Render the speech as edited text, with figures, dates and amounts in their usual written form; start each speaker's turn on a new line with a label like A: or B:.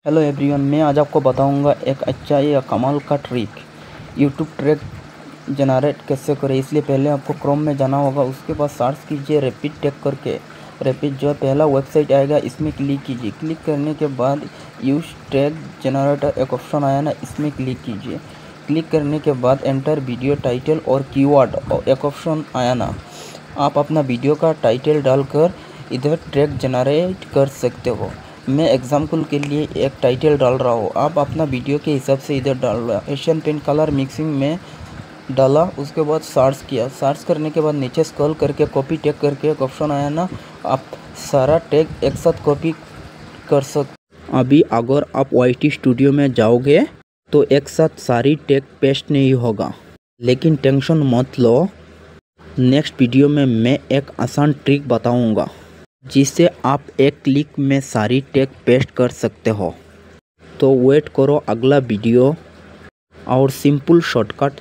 A: Hello everyone, मैं आज आपको बताऊंगा एक अच्छा या कमाल का ट्रिक यूट्यूब ट्रैक जनरेट कैसे करें। इसलिए पहले आपको क्रोम में जाना होगा, उसके बाद सर्च कीजिए रैपिड टैग करके। रैपिड जो पहला वेबसाइट आएगा इसमें क्लिक कीजिए। क्लिक करने के बाद यूज ट्रैक जनरेटर एक ऑप्शन आया ना, इसमें क्लिक कीजिए। क्लिक करने के बाद एंटर वीडियो टाइटल और कीवर्ड एक ऑप्शन आया ना, आप अपना वीडियो का टाइटल डालकर इधर ट्रैक जनरेट कर सकते हो। मैं एग्जाम्पल के लिए एक टाइटल डाल रहा हूँ, आप अपना वीडियो के हिसाब से इधर डाल रहा है। एशियन पेंट कलर मिक्सिंग में डाला, उसके बाद सर्च किया। सर्च करने के बाद नीचे स्क्रॉल करके कॉपी टैग करके एक ऑप्शन आया ना, आप सारा टैग एक साथ कॉपी कर सकते। अभी अगर आप YT स्टूडियो में जाओगे तो एक साथ सारी टैग पेस्ट नहीं होगा, लेकिन टेंशन मत लो, नेक्स्ट वीडियो में मैं एक आसान ट्रिक बताऊंगा जिससे आप एक क्लिक में सारी टैग पेस्ट कर सकते हो। तो वेट करो अगला वीडियो और सिंपल शॉर्टकट